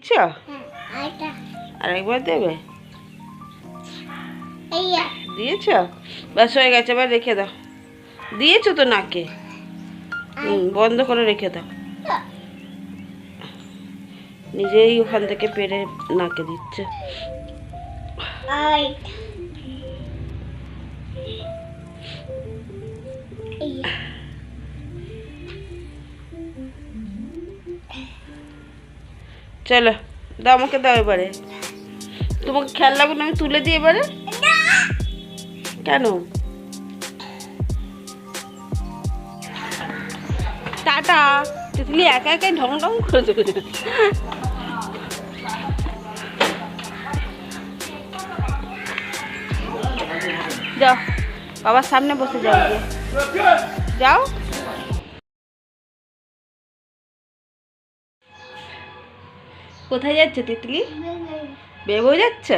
দিচ্ছ? আরেকবার দেবে? দিয়েছ? ব্যাস হয়ে গেছে, এবার রেখে দাও। দিয়েছো তো নাকে। বন্ধ করে রেখে দাও। নিজেই ওখান থেকে পেরে নাকে দিচ্ছে। চলো দাও, আমাকে দাও এবারে। তোমাকে খেলনাগুলো আমি তুলে দিই এবারে। কেন? টাটা। তিতলি একা একাই ঢং ঢং করে চলে যাচ্ছে। যাও বাবার সামনে বসে যাও, যাও। কোথায় যাচ্ছে তিতলি? বেবো যাচ্ছে?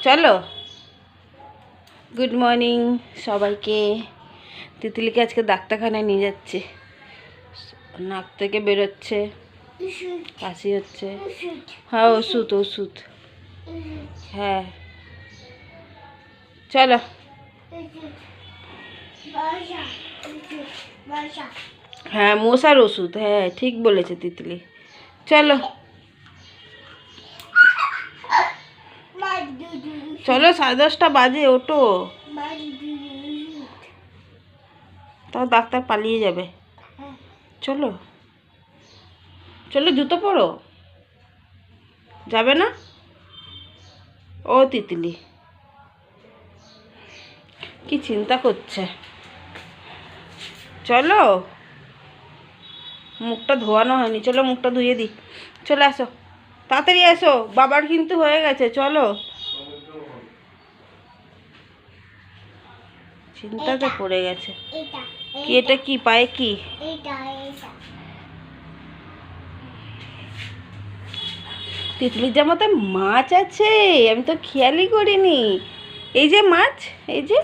চলো। গুড মর্নিং সবাইকে। তিতলিকে আজকে ডাক্তারখানায় নিয়ে যাচ্ছে। নাক থেকে বেরোচ্ছে, কাশি হচ্ছে। হ্যাঁ ওষুধ ওষুধ। হ্যাঁ চলো। হ্যাঁ মশার ওষুধ, হ্যাঁ ঠিক বলেছে তিতলি। চলো চলো, 10:30 বাজে, ওঠো। তাও ডাক্তার পালিয়ে যাবে। চলো চলো, জুতো পরো। যাবে না? ও তিতলি কি চিন্তা করছে। চলো, মুখটা ধোয়ানো হয়নি, চলো মুখটা ধুয়ে দিই। চলে আসো, তাড়াতাড়ি এসো, বাবার কিন্তু হয়ে গেছে। চলো। চিন্তাতে পড়ে গেছে। কি এটা? কি পায়ে কি? তিতলির জামাতে মাছ আছে, আমি তো খেয়ালই করিনি। এই যে মাছ, এই যে,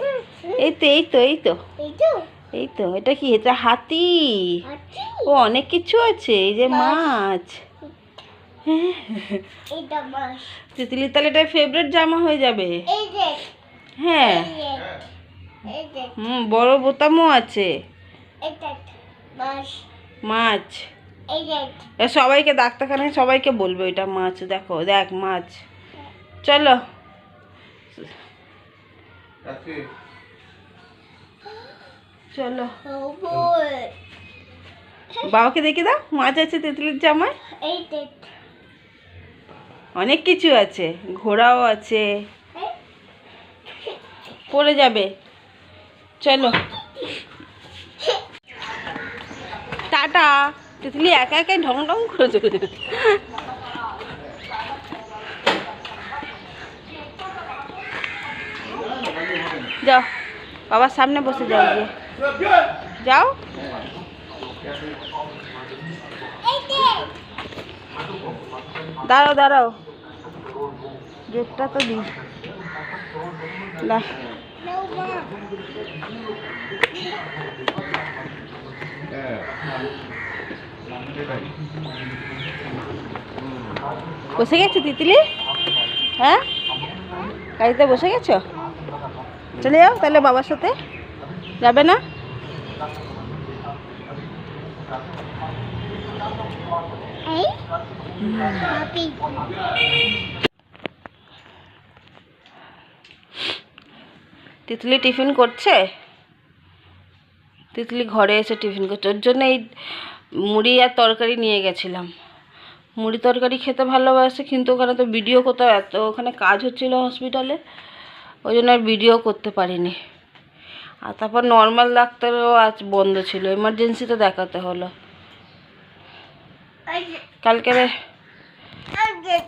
এই তো এই তো এই তো এই তো। এটা কি? এটা হাতি। ও অনেক কিছু আছে। এই যে মাছ। তিতলির তাহলে এটা ফেভারিট জামা হয়ে যাবে। হ্যাঁ বড় বোতামও আছে। মাছ। সবাইকে ডাক্তারখানায় সবাইকে বলবো এটা মাছ। দেখো দেখ মাছ। চলো চলো, বাবাকে দেখে দাও, মাছ আছে তিতলির জামায়। অনেক কিছু আছে, ঘোড়াও আছে, পড়ে যাবে। চলো টাটা। তিতলি একা একাই ঢং ঢং করে চলে যাচ্ছে। যাও বাবার সামনে বসে যাও, যাও। দাঁড়াও দাঁড়াও, গেটটা তো দিই না। বসে গেছো তিতলি? হ্যাঁ গাড়িতে বসে গেছো? চলে যাও তাহলে, বাবার সাথে যাবে না? তিতলি টিফিন করছে। তিতলি ঘরে এসে টিফিন করছে। ওর জন্য এই মুড়ি আর তরকারি নিয়ে গেছিলাম। মুড়ি তরকারি খেতে ভালোবাসে, কিন্তু ওখানে তো ভিডিও করতে, এত ওখানে কাজ হচ্ছিলো হসপিটালে, ওই জন্য আর ভিডিও করতে পারিনি। আর তারপর নর্মাল ডাক্তারও আজ বন্ধ ছিল, এমার্জেন্সিতে দেখাতে হলো।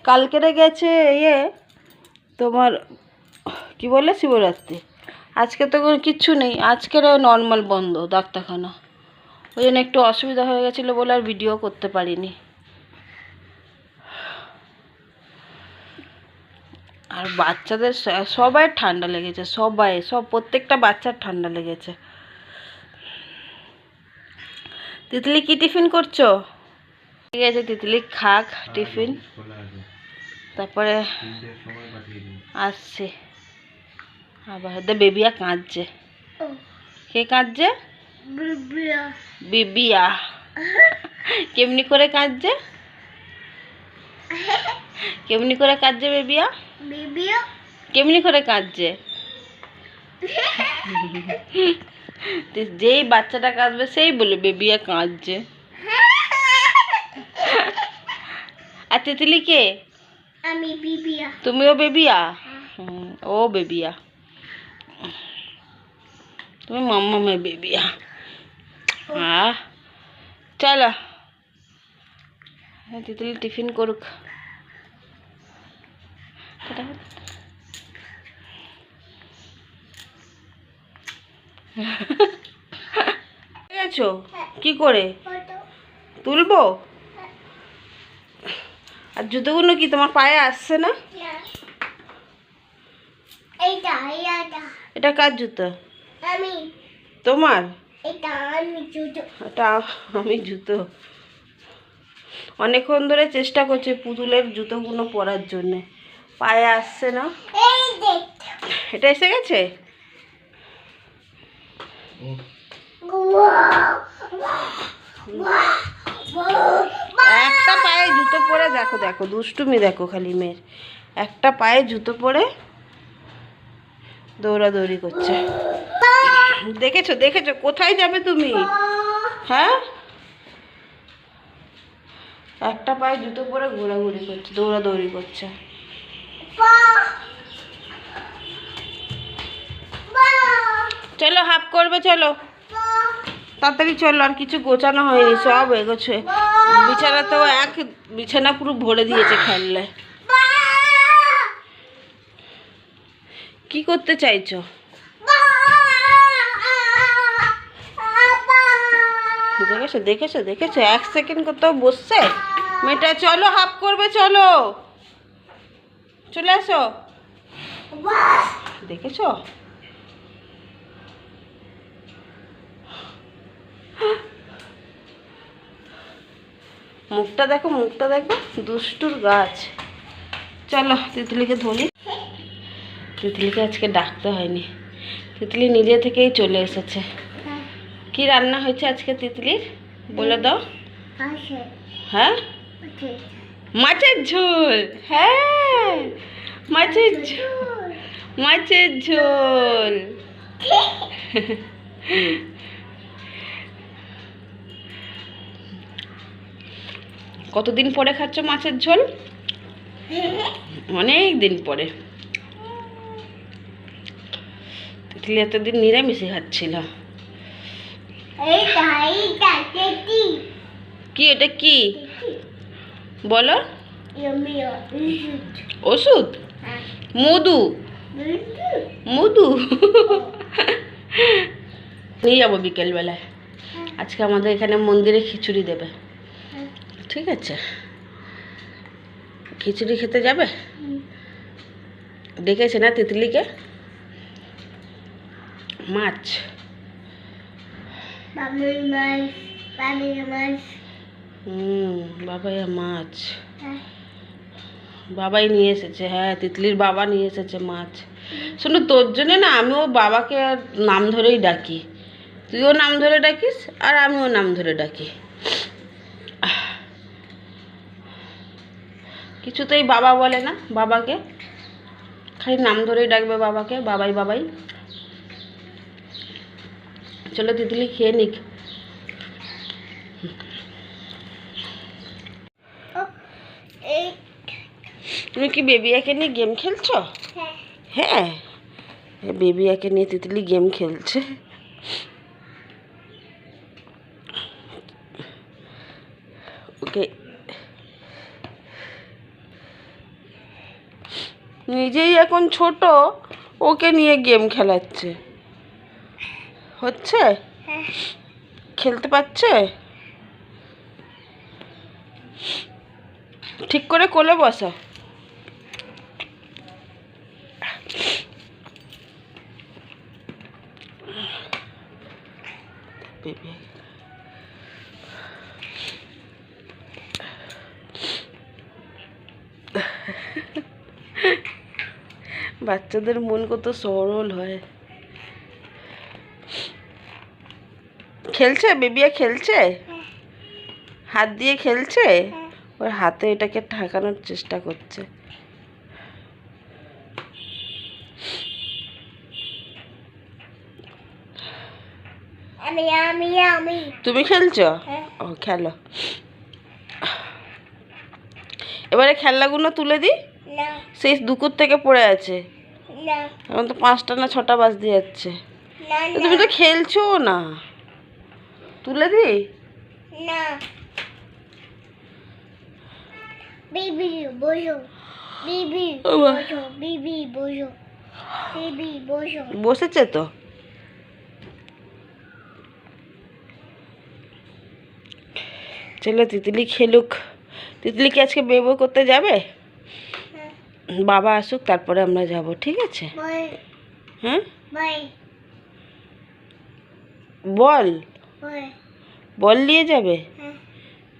কালকেরে গেছে ইয়ে তোমার কি বলে শিবরাত্রি। আজকে তো কিচ্ছু নেই, আজকের নর্মাল বন্ধ ডাক্তারখানা। ওই জন্য একটু অসুবিধা হয়ে গেছিলো বলে আর ভিডিও করতে পারিনি। আর বাচ্চাদের সবাই ঠান্ডা লেগেছে, প্রত্যেকটা বাচ্চার ঠান্ডা লেগেছে। তিতলি কি টিফিন করছো? ঠিক আছে, তিতলি খাক টিফিন, তারপরে আসছে। আবার বেবিয়া কাঁদছে। কে কাঁদছে? বিবিয়া। কেমনি করে কাঁদছে? কেমনি করে কাঁদছে বেবিয়া? কেমনি করে কাঁদছে? যেই বাচ্চাটা কাঁদবে সেই বলে বেবিয়া কাঁদছে। আর তিতলি কে? আমি বেবিয়া। তুমিও বেবিয়া? ও বেবিয়া, তুমি মাম্মা বেবিয়া। হ্যাঁ চলো তিতলি টিফিন করুক। গেছো কি করে তুলবো? আর জুতোগুলো কি তোমার পায়ে আসছে না? এটা কার জুতো? তোমার? এটা আমি জুতো অনেকক্ষণ ধরে চেষ্টা করছে পুতুলের জুতোগুলো পরার জন্য, পায়ে আসছে না। এটা এসে গেছে। একটা পায়ে জুতো পরে দেখো, দেখো দুষ্টুমি দেখো খালি মেয়ের। একটা পায়ে জুতো পরে দৌড়াদৌড়ি করছে। দেখেছো দেখেছো কোথায় যাবে তুমি? হ্যাঁ, একটা পায়ে জুতো পরে ঘোরাঘুরি করছে, দৌড়াদৌড়ি করছে। চলো হাফ করবে, চলো তাড়াতাড়ি চলো, আর কিছু গোছানো হয়নি, সব এগোছে। বিছানা তো বিছানা পুরো ভরে দিয়েছে খেললে। কি করতে চাইছো? দেখেছো দেখেছো দেখেছো, 1 সেকেন্ড কোথাও বসছে মেয়েটা। চলো হাফ করবে, চলো চলে আসো। দেখেছো মুখটা দেখো, মুখটা দেখো, দুষ্টুর গাছ। চলো তিতলিকে ধরি। তিতলিকে আজকে ডাকতে হয়নি, তিতলি নিজে থেকেই চলে এসেছে। কি রান্না হয়েছে আজকে তিতলির বলে দাও? হ্যাঁ, মাছের ঝোল। হ্যাঁ, মাছের ঝোল, মাছের ঝোল। কতদিন পরে খাচ্ছ মাছের ঝোল? অনেক দিন পরে। তিতলি এতদিন নিরামিষই খাচ্ছিল। কি এটা কি বলো? ওষুধ? মধু? মধু নিয়ে যাবো বিকেলবেলায়। আজকে আমাদের এখানে মন্দিরে খিচুড়ি দেবে, ঠিক আছে? খিচুড়ি খেতে যাবে? ডেকেছে না তিতলিকে? মাছ, বাবাইয়া মাছ, বাবাই নিয়ে এসেছে। হ্যাঁ, তিতলির বাবা নিয়ে এসেছে মাছ। শোনো, তোর জন্য না আমিও বাবাকে আর নাম ধরেই ডাকি, তুইও নাম ধরে ডাকিস আর আমিও নাম ধরে ডাকি। কিছুতেই বাবা বলে না বাবাকে, খালি নাম ধরেই ডাকবে বাবাকে, বাবাই বাবাই। চলো তিতলি খেয়ে নিক। তুমি কি বেবিয়াকে নিয়ে গেম খেলছো? হ্যাঁ, বেবিয়াকে নিয়ে তিতলি গেম খেলছে। ওকে নিজেই এখন ছোট, ওকে নিয়ে গেম খেলাচ্ছে। হচ্ছে? খেলতে পারছে? ঠিক করে কোলে বসো। বেবি বাচ্চাদের মন কত সরল হয়। খেলছে বেবিয়া, খেলছে, হাত দিয়ে খেলছে, ওর হাতে এটাকে ঠাকানোর চেষ্টা করছে। তুমি খেলছো? ও খেলো। এবারে খেলনাগুলো তুলে দিই, সেই দুকুর থেকে পড়ে আছে। এখন তো 5টা না 6টা বাজতে যাচ্ছে, তুমি তো খেলছো না। তুলে দিই না। বিবি বসো, বিবি বসো, বিবি বসো, বিবি বসো। বসেছে তো। চলো তিতলি খেলুক। তিতলি কি আজকে বেবো করতে যাবে? বাবা আসুক তারপরে আমরা যাব, ঠিক আছে? হ্যাঁ বল, বল নিয়ে যাবে?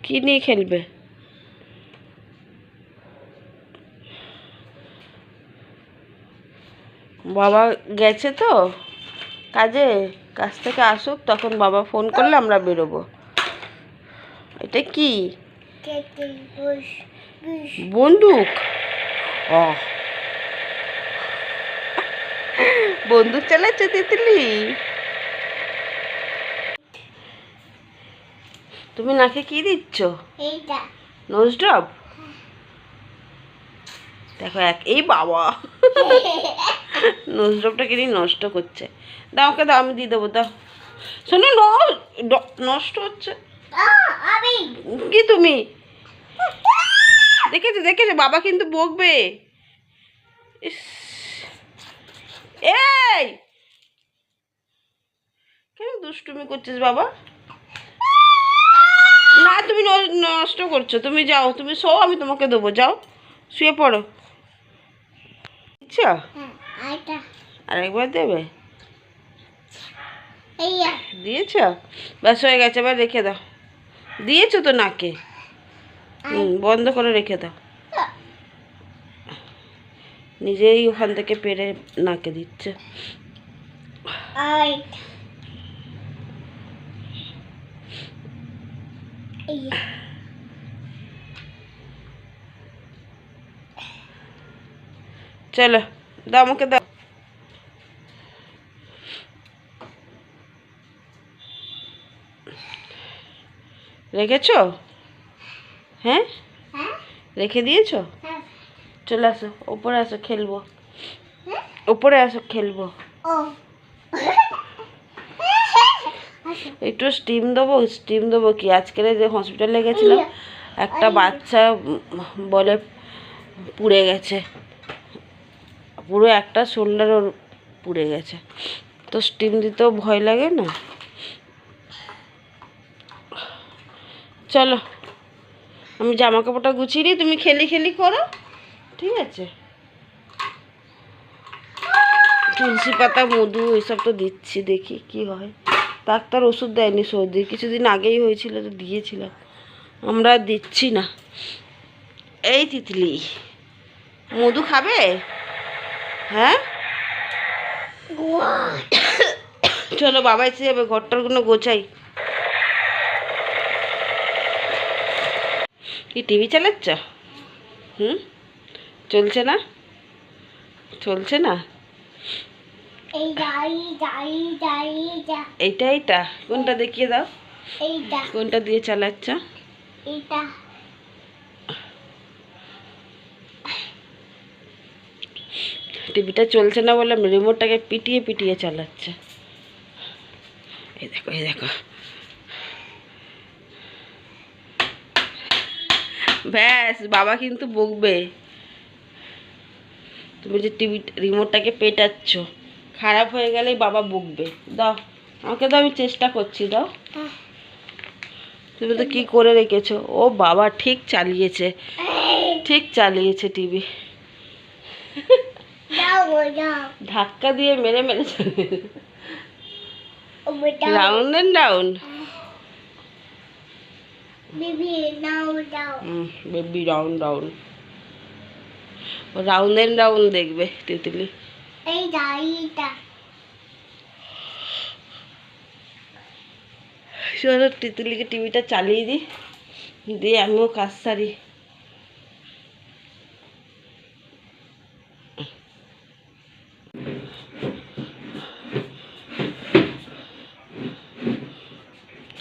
কি নিয়ে খেলবে? বাবা গেছে তো কাজে, কাজ থেকে আসুক তখন বাবা ফোন করলে আমরা বেরোবো। এটা কি বন্দুক? ও বন্দুক চালাচ্ছে তিতলি। তুমি নাকে কি দিচ্ছ? Nose drop. দেখো এই বাবা নোজ ড্রপটা কিনে নষ্ট করছে। দাও ওকে, দাও, আমি দিয়ে দেবো, দাও। শোনো নষ্ট হচ্ছে কি? তুমি দেখেছো দেখেছো, বাবা কিন্তু বকবে। এই কেন দুষ্টুমি করছিস বাবা? না তুমি নষ্ট করছো। তুমি যাও, তুমি শো, আমি তোমাকে দেবো, যাও শুয়ে পড়ো। আচ্ছা আরেকবার দেবে? দিয়েছ? ব্যাস হয়ে গেছে, এবার রেখে দাও। দিয়েছো তো নাকে, বন্ধ করে রেখে দাও। নিজেই ওখান থেকে পেরে নাকে দিচ্ছে। চলো দাও, আমাকে দাও। রেখেছো? হ্যাঁ রেখে দিয়েছো? চলে আসো, ওপরে আসো, খেলবো। ওপরে আসো, খেলবো। একটু স্টিম দেবো কি? আজকের যে হসপিটালে গেছিলাম, একটা বাচ্চা বলে পুড়ে গেছে, পুরো একটা শোল্ডার ওর পুড়ে গেছে, তো স্টিম দিতেও ভয় লাগে না। চলো আমি জামা কাপড়টা গুছিয়ে নিই, তুমি খেলি করো, ঠিক আছে? তুলসী পাতা, মধু এসব তো দিচ্ছি, দেখি কি হয়। ডাক্তার ওষুধ দেয়নি, সর্দি কিছুদিন আগেই হয়েছিল তো দিয়েছিলাম, আমরা দিচ্ছি না। এই তিতলি মধু খাবে? হ্যাঁ চলো বাবা এসে যাবে, ঘরটারগুলো গোছাই। কি টিভি চালাচ্ছ? চলছে না? চলছে না? এইটা কোনটা দেখিয়ে দাও, কোনটা দিয়ে চালাচ্ছ? টিভিটা চলছে না বলে রিমোটটাকে পিটিয়ে চালাচ্ছে। এই দেখো ব্যাস, বাবা কিন্তু বকবে। তুমি যে টিভি রিমোটটাকে পেটাচ্ছ, খারাপ হয়ে গেলেই বাবা বকবে। দাও আমাকে দাও, আমি চেষ্টা করছি, দাও। তুমি তো কি করে রেখেছো? ও বাবা, ঠিক চালিয়েছে টিভি। ধাক্কা দিয়ে মেরে round and down. Baby round down. ও রাউন্ড এন্ড রাউন্ড দেখবে তিতলি। এই দাইটা চলো তিতলিকে টিভিটা চালিয়ে দিই, দিয়ে আমিও কাজ সারি।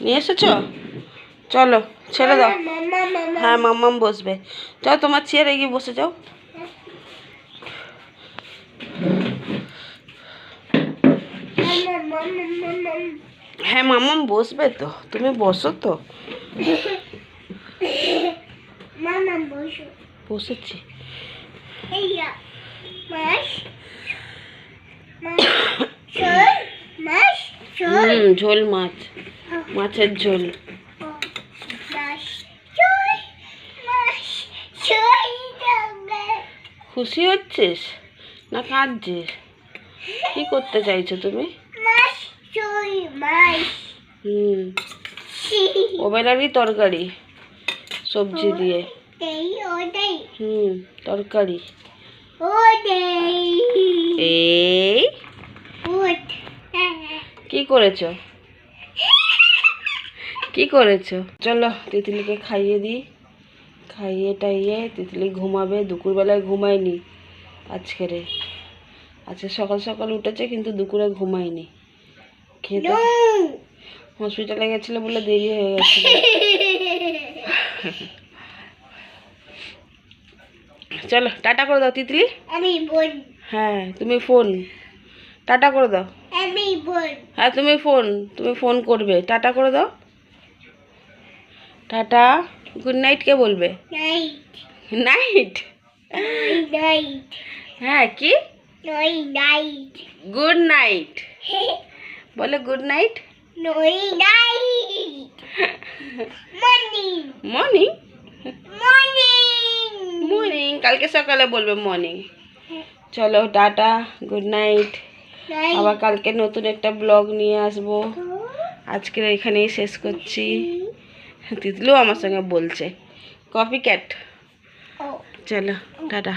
নিয়ে এসেছো? চলো ছেড়ে দাও। হ্যাঁ মাম্মাম বসবে। যাও তোমার চেয়ারে গিয়ে বসে যাও। হ্যাঁ মাম্মাম বসবে তো, তুমি বসো তো। বসেছি। ঝোল মাছ, মাছের ঝোল। খুশি হচ্ছিস না কাঁদছিস? কি করতে চাইছো তুমি? ওবেলারই তরকারি সবজি দিয়ে। তরকারি। এই কি করেছো? কি করেছো? চলো তিতলিকে খাইয়ে দিই। খাইয়ে টাইয়ে তিতলি ঘুমাবে। দুপুরবেলায় ঘুমায়নি আজকে সকাল সকাল উঠেছে কিন্তু দুপুরে ঘুমায়নি। খেতে হসপিটালে গেছিল বলে দেরি হয়ে গেছিল। চলো টাটা করে দাও তিতলি। হ্যাঁ তুমি ফোন টাটা করে দাও। হ্যাঁ তুমি ফোন করবে, টাটা করে দাও। টাটা। গুড নাইট কে বলবে? নাইট। হ্যাঁ কি গুড নাইট বলে? Good night. মর্নিং মর্নিং কালকে সকালে বলবে মর্নিং। চলো টাটা, গুড নাইট। আবার কালকে নতুন একটা ব্লগ নিয়ে আসবো। আজকের এখানেই শেষ করছি। তিতলিও আমার সঙ্গে বলছে কপি ক্যাট। চলো টাটা।